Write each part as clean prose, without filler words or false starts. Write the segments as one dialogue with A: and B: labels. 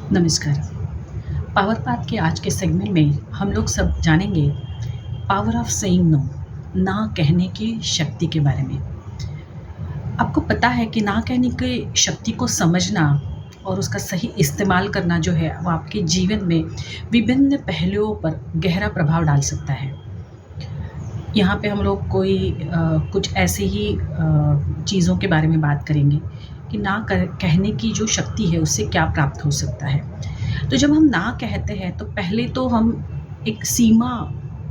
A: नमस्कार। Power path के आज के सेगमेंट में हम लोग सब जानेंगे पावर ऑफ सेइंग नो, ना कहने की शक्ति के बारे में। आपको पता है कि ना कहने की शक्ति को समझना और उसका सही इस्तेमाल करना जो है वो आपके जीवन में विभिन्न पहलुओं पर गहरा प्रभाव डाल सकता है। यहाँ पे हम लोग कुछ ऐसे ही चीज़ों के बारे में बात करेंगे कि कहने की जो शक्ति है उससे क्या प्राप्त हो सकता है। तो जब हम ना कहते हैं तो पहले तो हम एक सीमा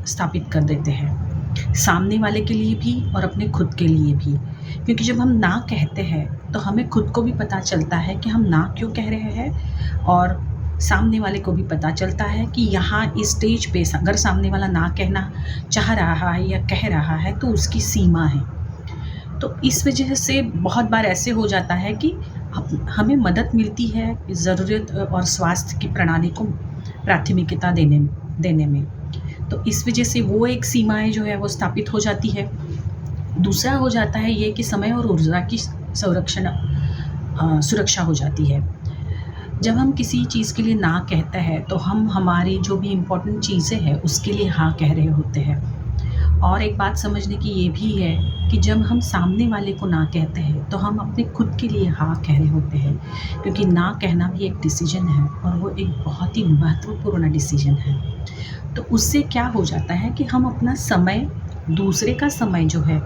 A: स्थापित कर देते हैं, सामने वाले के लिए भी और अपने खुद के लिए भी। क्योंकि जब हम ना कहते हैं तो हमें खुद को भी पता चलता है कि हम ना क्यों कह रहे हैं, और सामने वाले को भी पता चलता है कि यहाँ इस स्टेज पे अगर सामने वाला ना कहना चाह रहा है या कह रहा है तो उसकी सीमा है। तो इस वजह से बहुत बार ऐसे हो जाता है कि हमें मदद मिलती है ज़रूरत और स्वास्थ्य की प्रणाली को प्राथमिकता देने में। तो इस वजह से वो एक सीमाएँ जो है वो स्थापित हो जाती है। दूसरा हो जाता है ये कि समय और ऊर्जा की सुरक्षा हो जाती है। जब हम किसी चीज़ के लिए ना कहते हैं तो हम हमारी जो भी इम्पोर्टेंट चीज़ें हैं उसके लिए हाँ कह रहे होते हैं। और एक बात समझने की ये भी है कि जब हम सामने वाले को ना कहते हैं तो हम अपने खुद के लिए हाँ कह रहे होते हैं, क्योंकि ना कहना भी एक डिसीजन है और वो एक बहुत ही महत्वपूर्ण डिसीजन है। तो उससे क्या हो जाता है कि हम अपना समय, दूसरे का समय जो है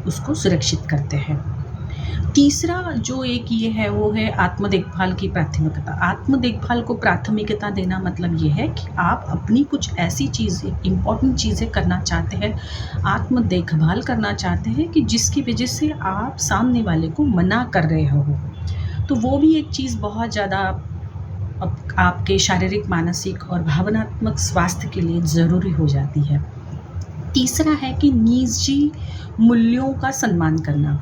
A: उसको सुरक्षित करते हैं। तीसरा जो एक ये है वो है आत्म देखभाल की प्राथमिकता। आत्म देखभाल को प्राथमिकता देना मतलब ये है कि आप अपनी कुछ ऐसी चीज़ें, इम्पोर्टेंट चीज़ें करना चाहते हैं, आत्म देखभाल करना चाहते हैं कि जिसकी वजह से आप सामने वाले को मना कर रहे हो। तो वो भी एक चीज़ बहुत ज़्यादा आपके शारीरिक, मानसिक और भावनात्मक स्वास्थ्य के लिए ज़रूरी हो जाती है। तीसरा है कि निजी मूल्यों का सम्मान करना।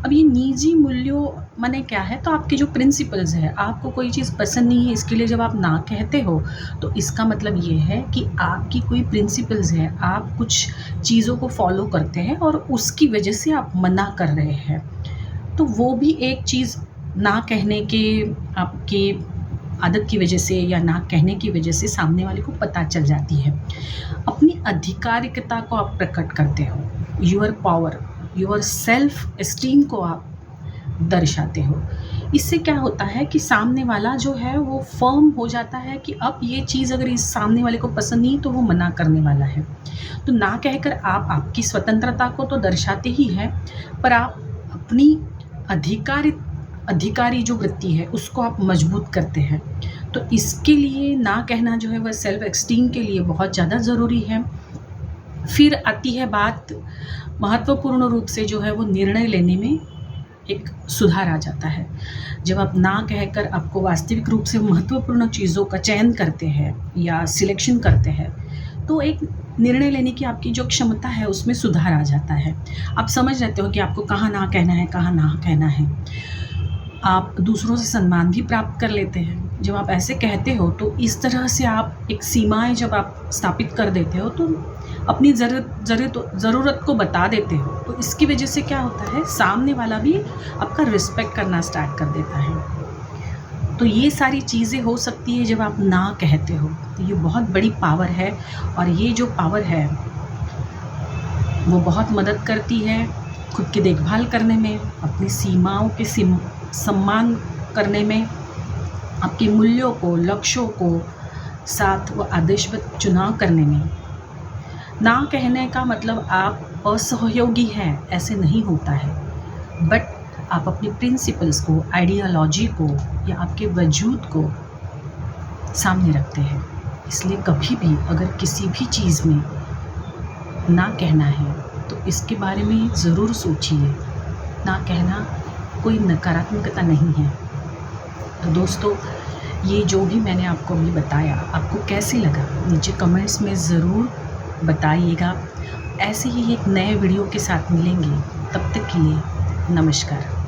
A: अब ये निजी मूल्यों माने क्या है, तो आपके जो प्रिंसिपल्स है, आपको कोई चीज़ पसंद नहीं है, इसके लिए जब आप ना कहते हो तो इसका मतलब ये है कि आपकी कोई प्रिंसिपल्स है, आप कुछ चीज़ों को फॉलो करते हैं और उसकी वजह से आप मना कर रहे हैं। तो वो भी एक चीज़ ना कहने के आपके आदत की वजह से या ना कहने की वजह से सामने वाले को पता चल जाती है। अपनी आधिकारिकता को आप प्रकट करते हो, your power, your self esteem को आप दर्शाते हो। इससे क्या होता है कि सामने वाला जो है वो फर्म हो जाता है कि अब ये चीज़ अगर इस सामने वाले को पसंद नहीं तो वो मना करने वाला है। तो ना कहकर आप आपकी स्वतंत्रता को तो दर्शाते ही हैं, पर आप अपनी अधिकारी जो वृत्ति है उसको आप मजबूत करते हैं। तो इसके लिए ना कहना जो है वह सेल्फ एस्टीम के लिए बहुत ज़्यादा ज़रूरी है। फिर आती है बात महत्वपूर्ण रूप से जो है वो निर्णय लेने में एक सुधार आ जाता है। जब आप ना कहकर आपको वास्तविक रूप से महत्वपूर्ण चीज़ों का चयन करते हैं या सिलेक्शन करते हैं तो एक निर्णय लेने की आपकी जो क्षमता है उसमें सुधार आ जाता है। आप समझ लेते हो कि आपको कहाँ ना कहना है, कहाँ ना कहना है। आप दूसरों से सम्मान भी प्राप्त कर लेते हैं। जब आप ऐसे कहते हो तो इस तरह से आप एक सीमाएँ जब आप स्थापित कर देते हो तो अपनी ज़रूरत को बता देते हो। तो इसकी वजह से क्या होता है, सामने वाला भी आपका रिस्पेक्ट करना स्टार्ट कर देता है। तो ये सारी चीज़ें हो सकती है जब आप ना कहते हो। तो ये बहुत बड़ी पावर है और ये जो पावर है वो बहुत मदद करती है खुद की देखभाल करने में, अपनी सीमाओं के सम्मान करने में, आपके मूल्यों को, लक्ष्यों को साथ व आदर्शवत चुनाव करने में। ना कहने का मतलब आप असहयोगी हैं ऐसे नहीं होता है, बट आप अपने प्रिंसिपल्स को, आइडियोलॉजी को या आपके वजूद को सामने रखते हैं। इसलिए कभी भी अगर किसी भी चीज़ में ना कहना है तो इसके बारे में ज़रूर सोचिए। ना कहना कोई नकारात्मकता नहीं है। तो दोस्तों, ये जो भी मैंने आपको अभी बताया आपको कैसे लगा नीचे कमेंट्स में ज़रूर बताइएगा। ऐसे ही एक नए वीडियो के साथ मिलेंगे, तब तक के लिए नमस्कार।